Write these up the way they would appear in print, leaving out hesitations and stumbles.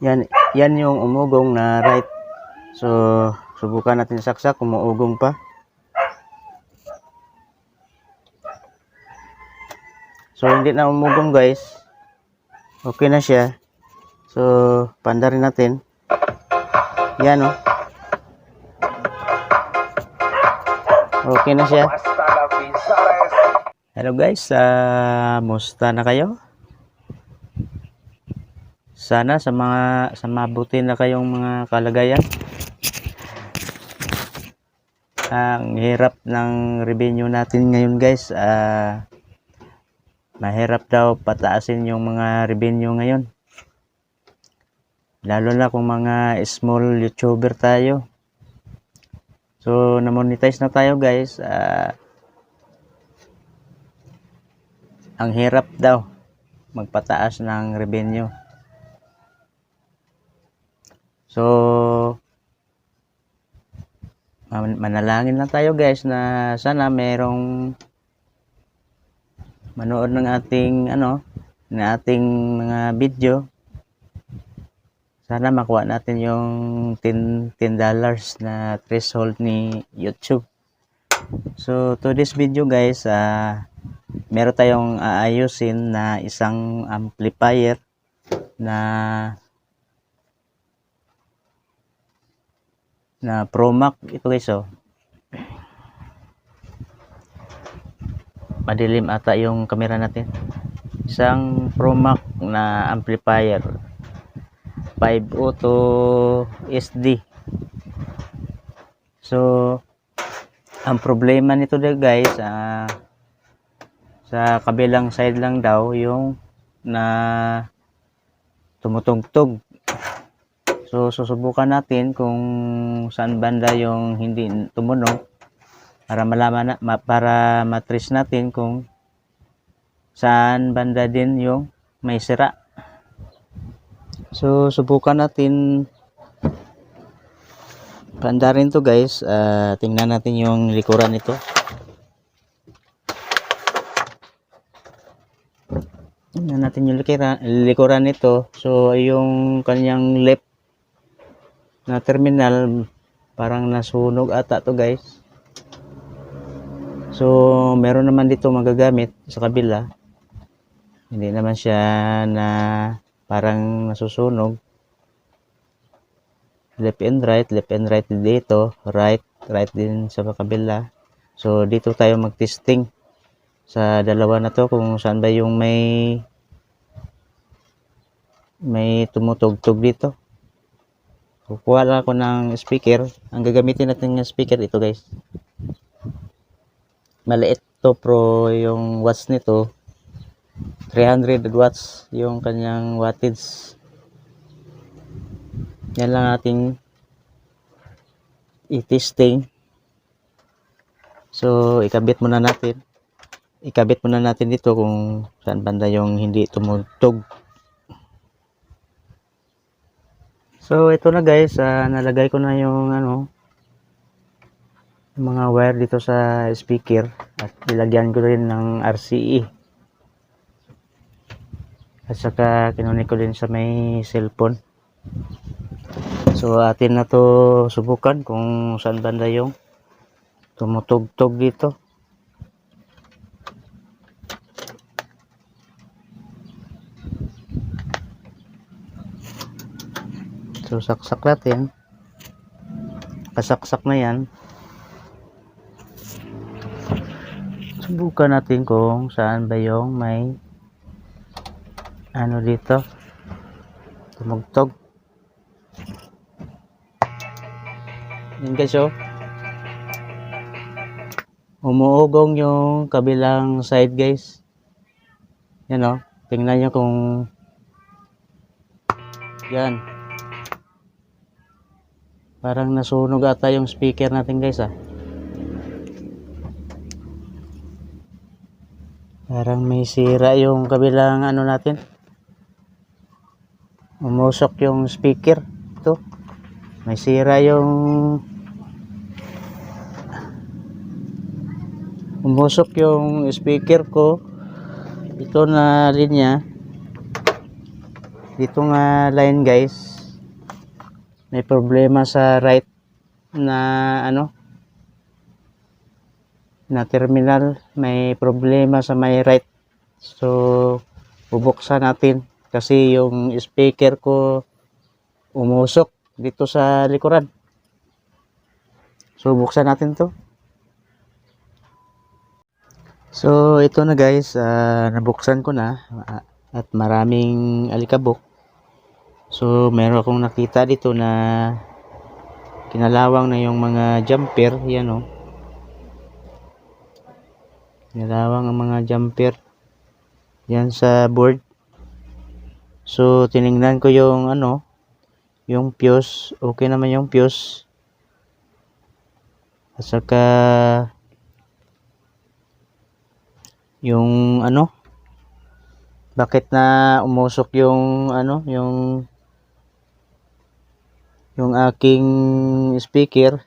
Yan yung umugong na right. So, subukan natin saksak kung umuugong pa. So, hindi na umugong guys. Okay na siya. So, pandarin natin. Yan oh. Okay na siya. Hello guys, musta na kayo? Sana sa mabuti na kayong mga kalagayan. Ang hirap ng revenue natin ngayon guys. Mahirap daw pataasin yung mga revenue ngayon. Lalo na kung mga small YouTuber tayo. So, na-monetize na tayo guys. Ang hirap daw magpataas ng revenue. So, manalangin lang tayo guys na sana merong manood ng ating mga video. Sana makuha natin yung $10 na threshold ni YouTube. So to this video guys, meron tayong aayusin na isang amplifier na Pro Max ito guys oh. Madilim ata yung camera natin. Isang Pro Max na amplifier 502 SD. So ang problema nito guys, sa kabilang side lang daw yung na tumutugtog. So susubukan natin kung saan banda yung hindi tumunog para malaman para matrace natin kung saan banda din yung may sira. So subukan natin pandarin to guys. Tingnan natin yung likuran nito. Tingnan natin yung likuran nito. So yung kanyang left na terminal parang nasunog ata to guys. So meron naman dito magagamit sa kabila. Hindi naman siya na parang nasusunog. Left and right dito, right din sa kabila. So dito tayo mag-testing sa dalawa na to kung saan ba yung may tumutugtog dito. Kukuha lang ako ng speaker. Ang gagamitin natin ng speaker ito guys. Maliit to, pro yung watts nito 300 watts yung kanyang wattage. Yan lang nating i-testing. So ikabit muna natin dito kung saan banda yung hindi tumutugtog. So ito na guys, nalagay ko na yung mga wire dito sa speaker at ilagyan ko rin ng RCE. At saka kinunik ko din sa may cellphone. So atin na to subukan kung saan banda yung tumutugtog dito. So saksak natin. Kasaksak na yan. Subukan natin kung saan ba yung may dito tumugtog. Yan guys oh. Umuugong yung kabilang side guys. Yan oh. Tingnan nyo kung yan. Parang nasunog ata yung speaker natin guys ah. Parang may sira yung kabilang natin. Umusok yung speaker. Ito. May sira yung umusok yung speaker ko. Ito na linya. dito nga line guys, may problema sa right na ano, na terminal, may problema sa may right. So bubuksan natin kasi yung speaker ko umusok dito sa likuran. So buksan natin to. So ito na guys, nabuksan ko na at maraming alikabok. So meron akong nakita dito na kinalawang na yung mga jumper. Yan o, kinalawang ang mga jumper yan sa board. So tiningnan ko yung ano, yung fuse, okay naman yung fuse. At saka yung ano, bakit na umusok yung ano, yung aking speaker.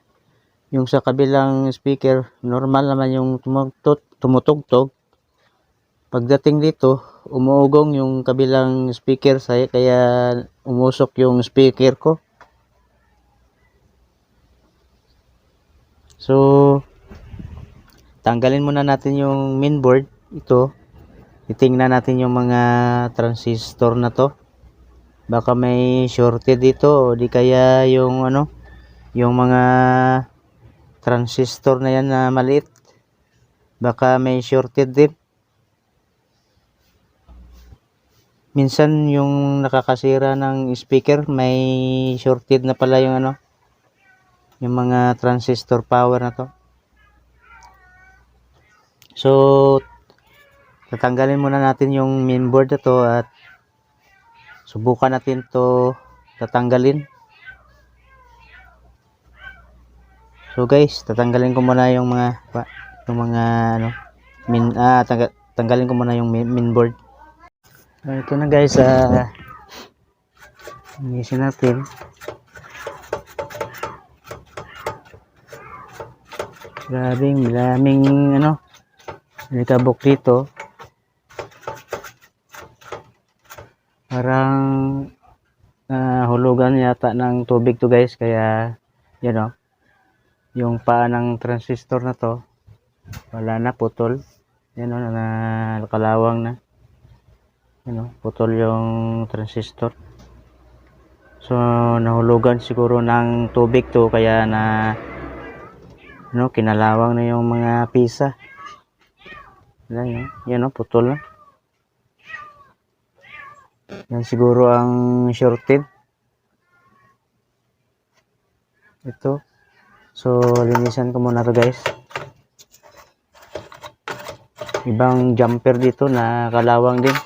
Yung sa kabilang speaker normal naman yung tumutugtog. Pagdating dito umuugong yung kabilang speaker kaya umusok yung speaker ko. So tanggalin muna natin yung mainboard. Ito, titingnan natin yung mga transistor na to, baka may shorted dito o di kaya yung ano, yung mga transistor na yan na maliit, baka may shorted din. Minsan yung nakakasira ng speaker may shorted na pala yung ano, yung mga transistor power na to. So tatanggalin muna natin yung mainboard na to at subukan natin to tatanggalin. So guys, tatanggalin ko muna yung mga ano, tanggalin ko muna yung mainboard. Ito na guys, inisin natin. Daming ano, alikabok dito. Parang hulugan yata ng tubig to guys, kaya yan o, yung paa ng transistor na to wala na, putol. Yan o, nakalawang na. Yan o, putol yung transistor. So nahulugan siguro ng tubig to, kaya na ano, kinalawang na yung mga pisa. Yan o, putol na. Yan siguro ang shorted. Ito. So linisan ko muna to guys. Ibang jumper dito na kalawang din.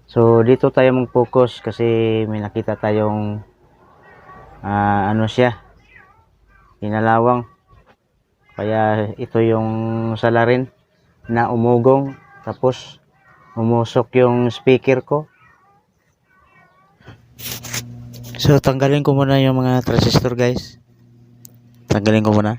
So dito tayo mag-focus kasi may nakita tayong ano siya, kinalawang. Kaya ito yung salarin na umugong, tapos umusok yung speaker ko. So tanggalin ko muna yung mga transistor guys. Tanggalin ko muna.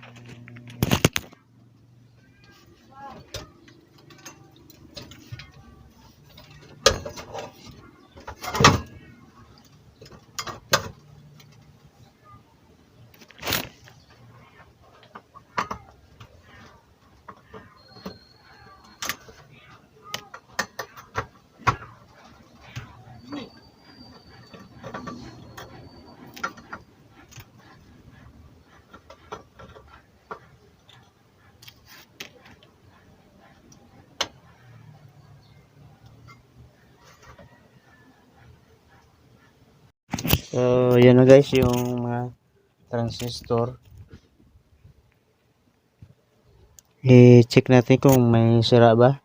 So yan na guys yung mga transistor. I-check natin kung may sira ba.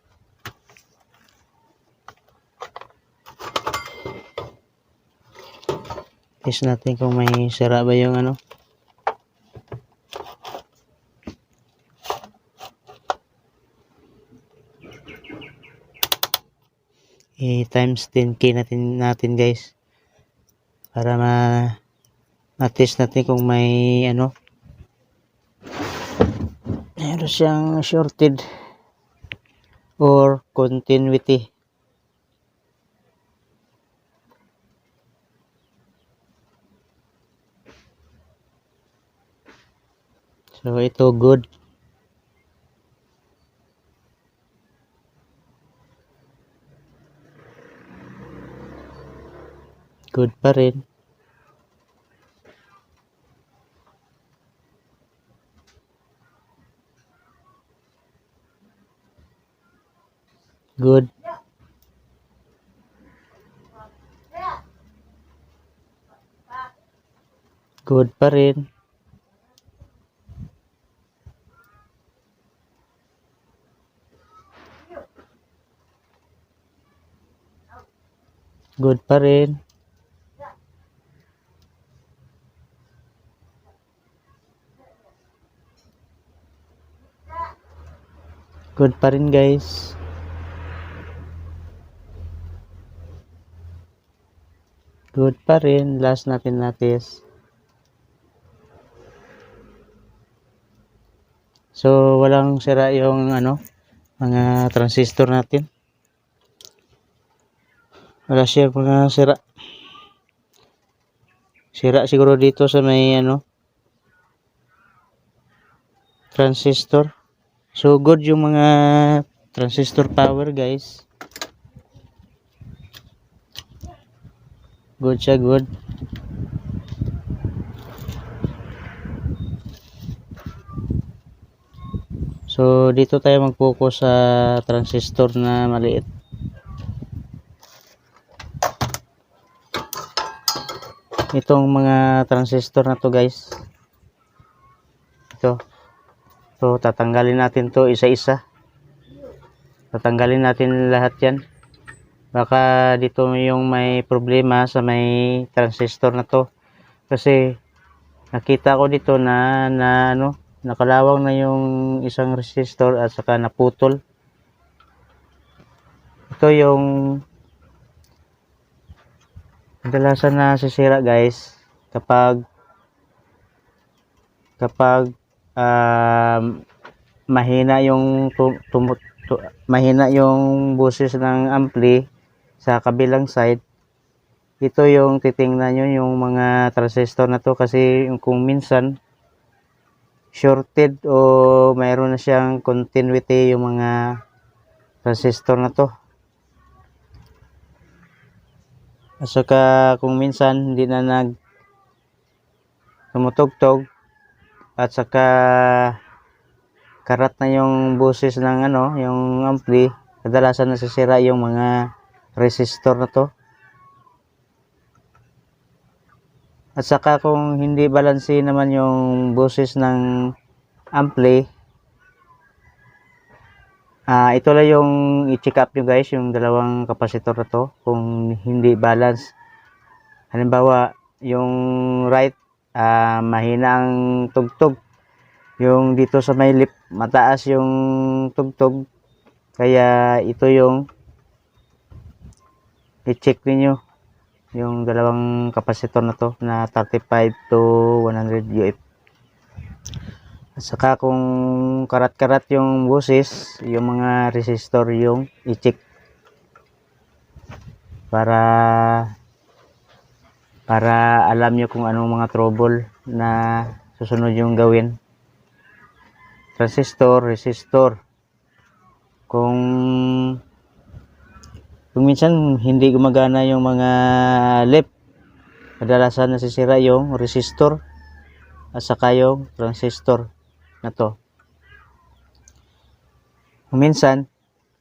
Test natin kung may sira ba yung ano. I-times 10K natin guys, para ma-test natin kung may ano, meron siyang shorted. or continuity. So ito good. Good pa rin. Good. Good pa rin. Good pa rin. Good pa rin guys. Good pa rin. Last natin natin. So walang sira yung mga transistor natin. Wala siya mga sira. Sira siguro dito sa may transistor. So good yung mga transistor power guys. Good siya, good. So dito tayo mag-focus sa transistor na maliit. Itong mga transistor na to guys. Ito. So tatanggalin natin to isa-isa. Tatanggalin natin lahat yan. Baka dito yung may problema sa may transistor na to. Kasi nakita ko dito na nakalawang na yung isang resistor at saka naputol. Ito yung kadalasan na sisira guys kapag mahina yung mahina yung boses ng ampli sa kabilang side. Ito yung titingnan nyo yung mga transistor na to kasi kung minsan shorted o mayroon na siyang continuity yung mga transistor na to. At saka kung minsan hindi na tumutugtog at saka karat na yung boses ng yung ampli, kadalasan nasisira yung mga resistor na to. At saka kung hindi balanse naman yung boses ng ampli, ito lang yung i-check up nyo guys, yung dalawang kapasitor na to, kung hindi balance. Halimbawa, yung right, mahina ang tugtog. Yung dito sa may lip, mataas yung tugtog. Kaya ito yung i-check niyo yung dalawang kapasitor na to na 35 to 100 UF. At saka kung karat-karat yung boses, yung mga resistor yung i-check para alam nyo kung anong mga trouble na susunod yung gawin. Transistor, resistor. Kung minsan hindi gumagana yung mga lip, kadalasan nasisira yung resistor at saka yung transistor na to. Kung minsan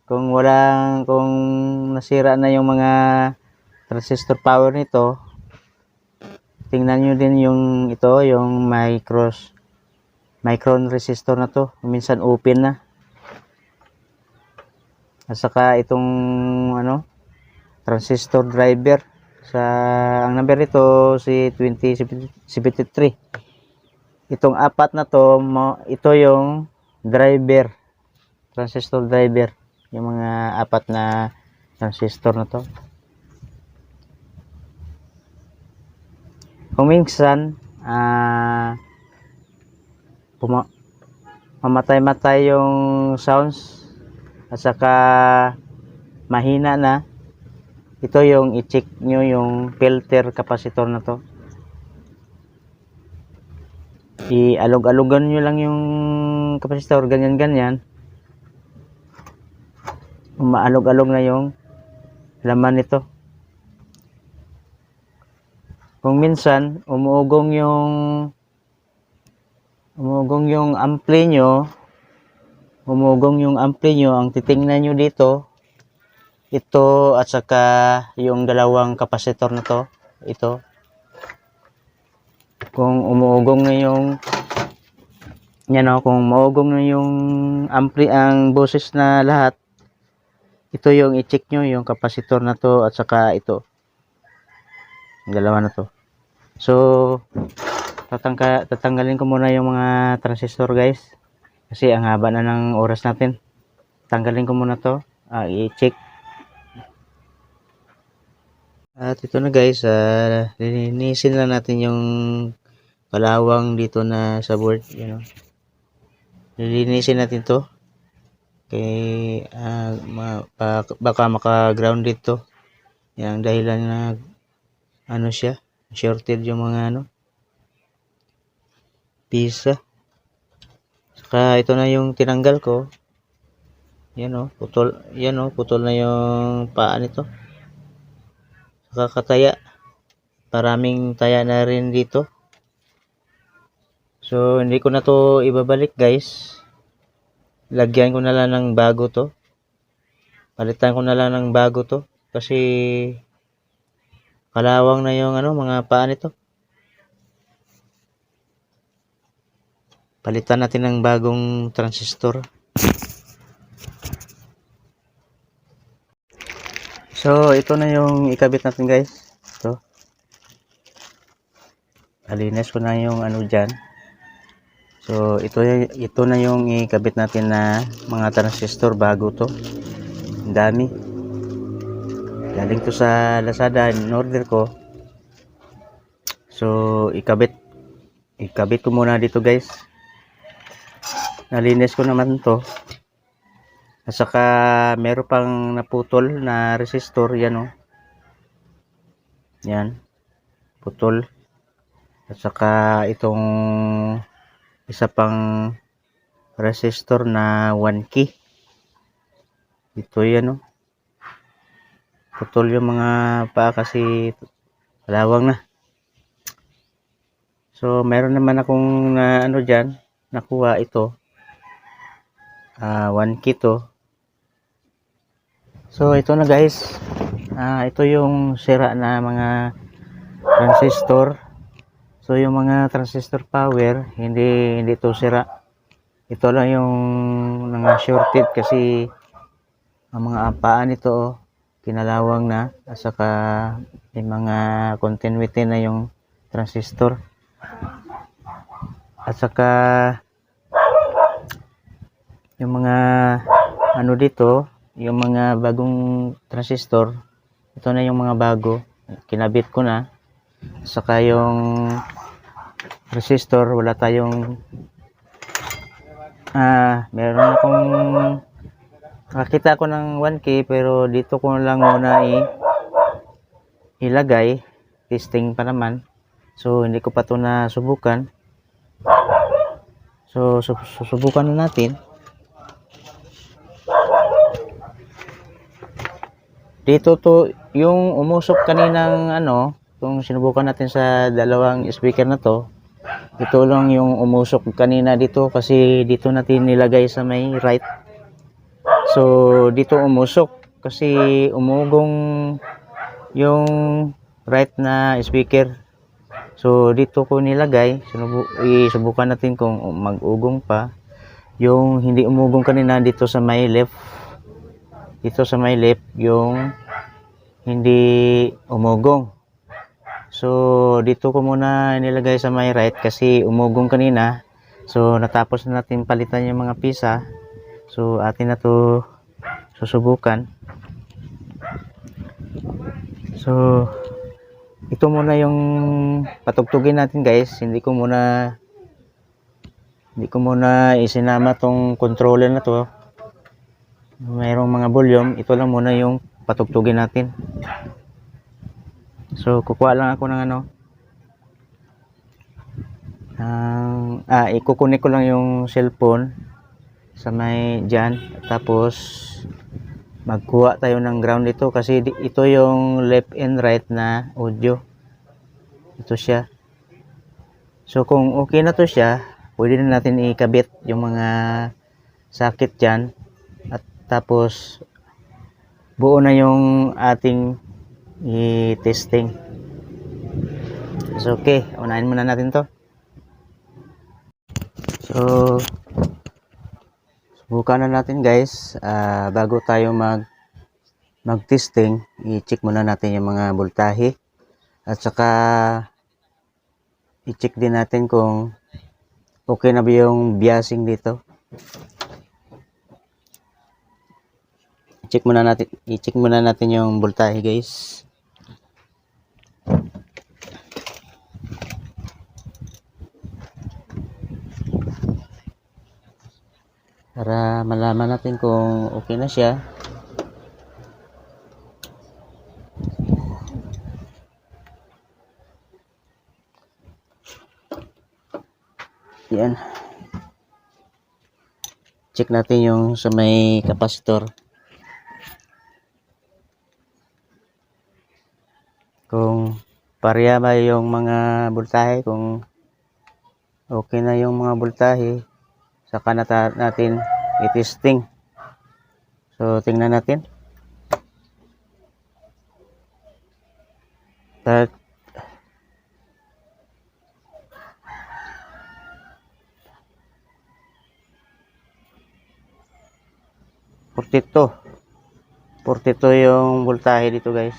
kung nasira na yung mga transistor power nito, tingnan nyo din yung yung micron resistor na to, minsan open na. At saka itong transistor driver ang number nito si 2073. Itong apat na to, ito yung driver, transistor driver, yung mga apat na transistor na to. Kung minsan mamatay-matay yung sounds at saka mahina na, ito yung i-check nyo yung filter capacitor na to. I-alog-alogan nyo lang yung capacitor, ganyan-ganyan. Maalog-alog na yung laman nito. Kung minsan umuugong yung ampli nyo, ang titingnan nyo dito, ito at saka yung dalawang capacitor na to, ito. Kung umuugong na yung kung umuugong na yung ampli, ang boses na lahat, ito yung i-check nyo, yung capacitor na to at saka ito. Yung dalawa na to. So, tatanggalin ko muna yung mga transistor guys. Kasi ang haba na ng oras natin. Tanggalin ko muna to. I-check. At ito na guys. Linisin lang natin yung kalawang dito na sa board. Lilinisin natin to. Kaya baka maka-ground dito. Yung dahilan na siya. Shorted yung mga pisa. Saka ito na yung tinanggal ko. Putol. Putol na yung paa nito. Saka kataya. Maraming taya na rin dito. So, hindi ko na to ibabalik guys. Lagyan ko na lang ng bago to. Palitan ko na lang ng bago to. Kasi kalawang na yung mga paa nito. Palitan natin ng bagong transistor. So, ito na yung ikabit natin guys. Ito. Alinis ko na yung dyan. So, ito na yung ikabit natin na mga transistor. Bago to. Ang dami. Galing to sa Lazada. In-order ko. So, ikabit ko muna dito guys. Nalinis ko naman to. At saka meron pang naputol na resistor. Yan Yan. Putol. At saka itong isa pang resistor na 1 key. Ito yan Putol yung mga paa kasi kalawang na. So meron naman akong dyan nakuha ito. 1 key to. So ito na guys. Ito yung sira na mga transistor. So yung mga transistor power hindi to sira. Ito lang yung shorted kasi ang mga paa nito kinalawang na at saka may mga continuity na yung transistor. At saka yung mga dito, yung mga bagong transistor, ito na yung mga bago, kinabit ko na. Saka yung resistor, wala tayong meron akong nakakita ko ng 1K pero dito ko lang muna ilagay, testing pa naman. So hindi ko pa to nasubukan. So susubukan na natin. Dito to yung umusok kaninang kung sinubukan natin sa dalawang speaker na to, ito lang yung umusok kanina dito kasi dito natin nilagay sa may right. So dito umusok kasi umugong yung right na speaker. So dito ko nilagay, isubukan natin kung mag-ugong pa. Yung hindi umugong kanina dito sa may left. Dito sa may left yung hindi umugong. So dito ko muna nilagay sa may right kasi umugong kanina. So natapos na natin palitan yung mga pisa. So atin na to susubukan. So ito muna yung patugtugin natin guys. Hindi ko muna isinama tong controller na to. mayroong mga volume, ito lang muna yung patugtugin natin. So kukuha lang ako ng ano, ikukunik ko lang yung cellphone sa may dyan, tapos magkuha tayo ng ground dito kasi ito yung left and right na audio, ito siya. So kung okay na to siya, pwede na natin ikabit yung mga sakit dyan, at tapos buo na yung ating i-testing. So okay, unahin muna natin to. So subukan na natin guys. Bago tayo mag-testing, i-check muna natin yung mga voltahe, at saka i-check din natin kung okay na ba yung biasing dito. I-check muna natin yung voltahe guys. Para malaman natin kung okay na siya. Yan. Check natin yung sa may kapasitor. Kung pareha ba yung mga voltahe, kung okay na yung mga voltahe, saka natin i-testing. So tingnan natin. Start. Portito yung voltahe dito guys.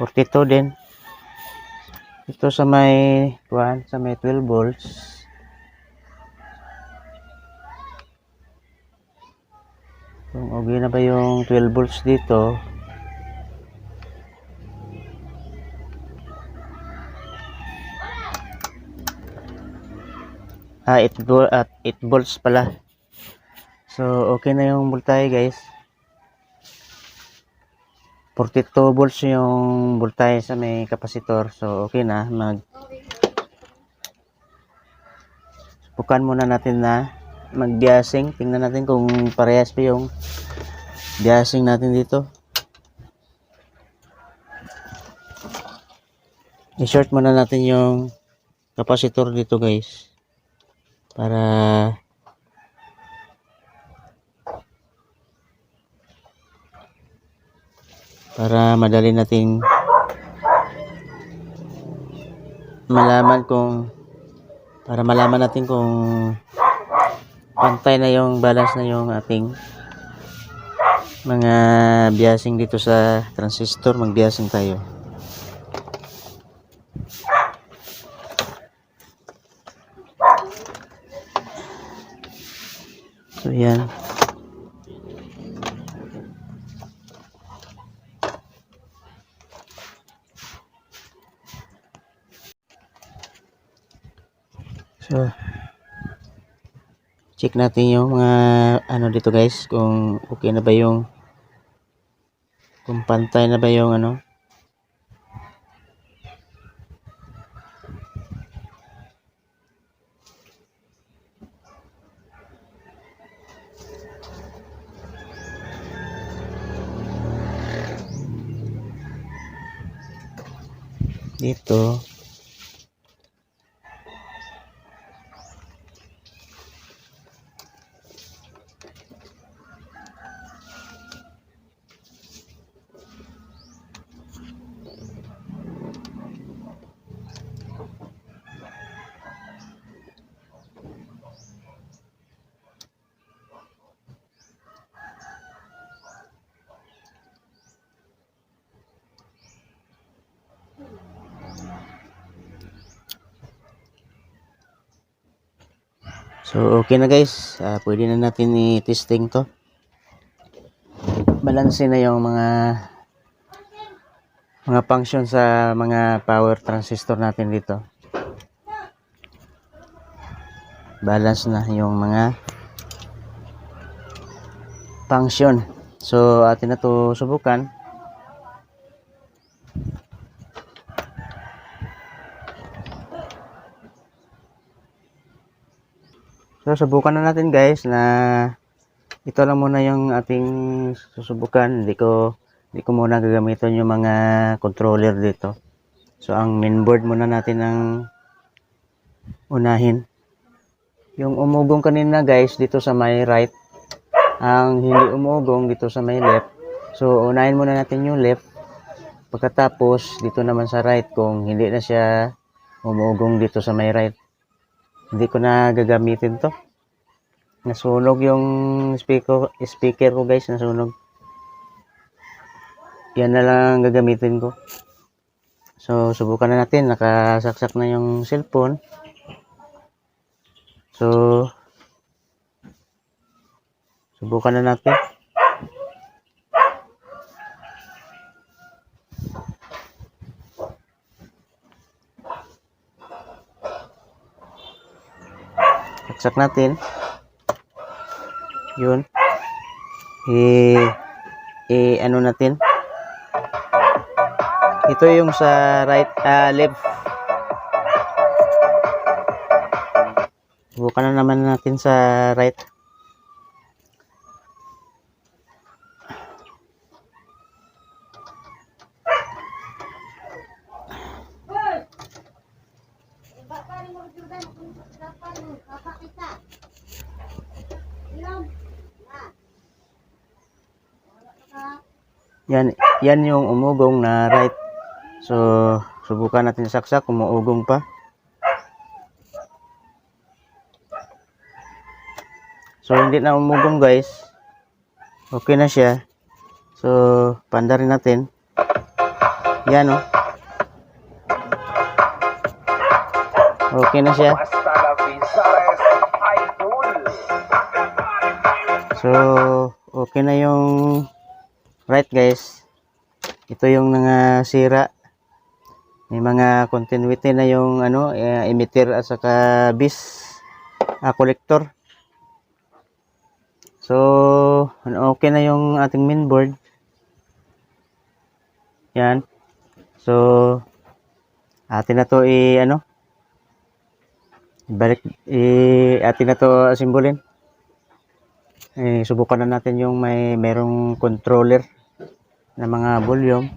Portito din. Ito sa may 12 volts. Kung okay na ba yung 12 volts dito, at 8 volts pala. So okay na yung voltahe guys. 42 volts yung voltahe sa may kapasitor. So okay na. Subukan muna natin na mag-biasing. Tingnan natin kung parehas pa yung biasing natin dito. I-short muna natin yung kapasitor dito guys, para madali nating malaman kung pantay na yung balance na yung ating mga biasing dito sa transistor. Mag-biasing tayo. So yan. So check natin yung mga ano dito guys, kung okay na ba yung, kung pantay na ba yung ano. Dito So okay na guys, pwede na natin i-testing to. Balanse na yung mga function sa mga power transistor natin dito. Balance na yung mga function. So atin na to subukan. So subukan na natin guys na ito lang muna yung ating susubukan. Hindi ko muna gagamitin yung mga controller dito. So ang mainboard muna natin ang unahin. Yung umugong kanina guys dito sa may right, ang hindi umugong dito sa may left. So unahin muna natin yung left. Pagkatapos dito naman sa right, kung hindi na siya umugong dito sa may right, hindi ko na gagamitin to. Nasunog yung speaker ko guys, nasunog. Yan na lang gagamitin ko. So subukan na natin, nakasaksak na yung cellphone. So subukan na natin. Saksak natin. Yun. Ano natin? Ito yung sa right, left. Subukan na naman natin sa right. Yan yung umugong na right. So subukan natin saksak kung umuugong pa. So hindi na umugong guys. Okay na siya. So pandarin natin. Yan oh. Okay na siya. So okay na yung right guys. Ito yung sira. May mga continuity na yung emitter at saka base collector. So okay na yung ating mainboard. Yan. So atin na to ibalik, atin na to asimbolin. Subukan na natin yung merong controller na mga volume.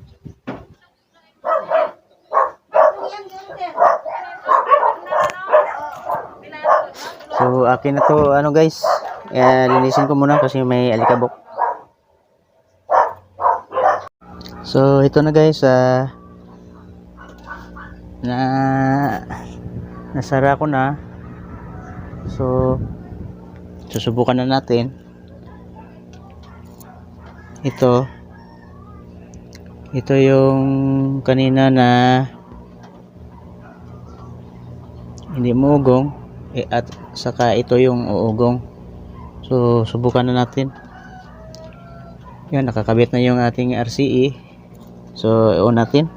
So akin na to guys, linisin ko muna kasi may alikabok. So ito na guys, nasara ko na. So susubukan na natin. Ito yung kanina na hindi muugong, at saka ito yung uugong. So subukan na natin. Yan, nakakabit na yung ating RCE. So on natin.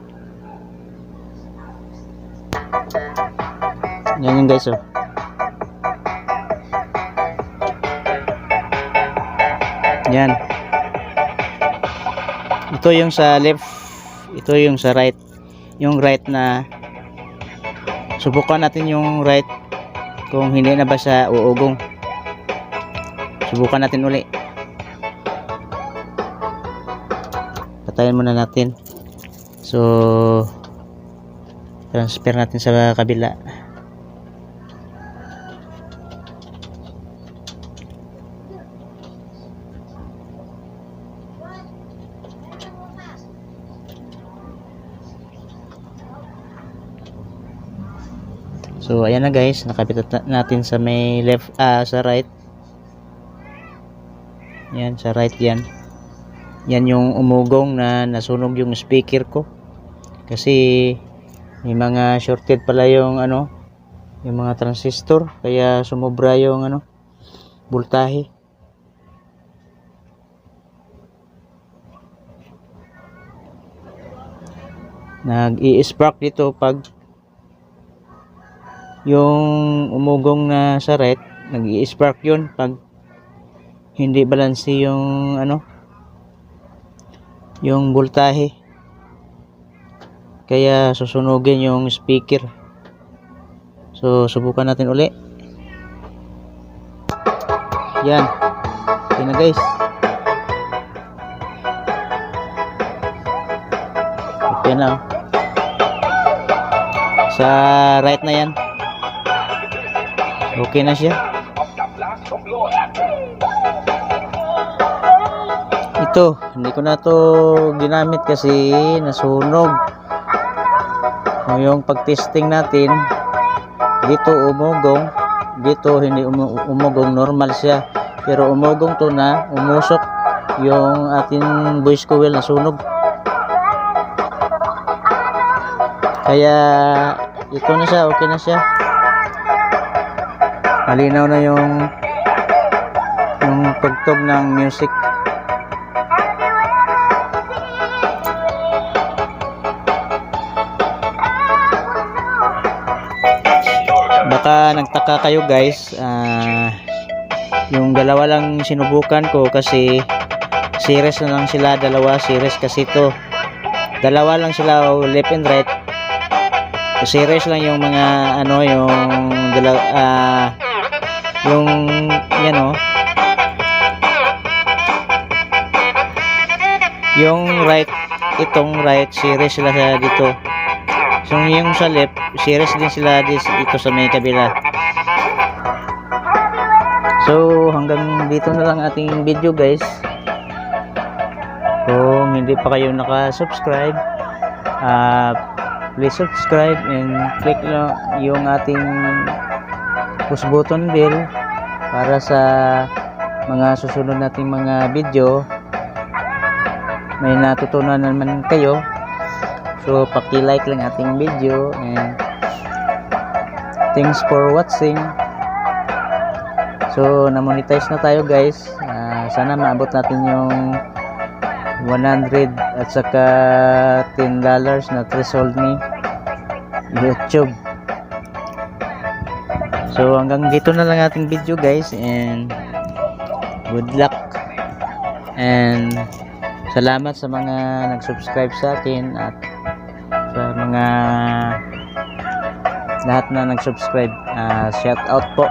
Yan yung guys oh. Yan. Ito yung sa left, ito yung sa right. Yung right na subukan natin yung right kung hindi na ba siya uugong. Subukan natin uli. Patayin muna natin. So transfer natin sa kabila. So ayan na guys, nakabit natin sa may left, sa right. Yan, sa right yan. Yan yung umugong na nasunog yung speaker ko. Kasi may mga shorted pala yung yung mga transistor, kaya sumobra yung voltahe. Nag-i-spark dito pag yung umugong na saret, nag-i-spark yun pag hindi balanse yung yung voltahe, kaya susunugin yung speaker. So subukan natin uli. Yan, okay na guys, okay na sa right na yan, okay na siya. Ito, hindi ko na to ginamit kasi nasunog. Yung pag-testing natin, dito umugong, dito hindi umugong, normal siya. Pero umugong to na, umusok yung ating voice coil, nasunog. Kaya ito na siya, okay na siya. Malinaw na yung tugtog ng music. Baka nagtaka kayo guys, yung dalawa lang sinubukan ko kasi series na lang sila, dalawa series kasi to, dalawa lang sila left and right, series lang yung mga yung dalawa, yung yan yung right, itong right series sila sa dito. So yung sa left, series din sila dito sa may kabila. So hanggang dito na lang ating video guys. Kung hindi pa kayo naka-subscribe, please subscribe and click yung ating push button bell para sa mga susunod nating mga video may natutunan naman kayo. So paki-like lang ating video and thanks for watching. So na-monetize na tayo guys. Sana maabot natin yung 100 at saka $10 na threshold ni YouTube. So hanggang dito na lang ating video guys, and good luck and salamat sa mga nag-subscribe sa akin at sa mga lahat na nag-subscribe. Shout out po.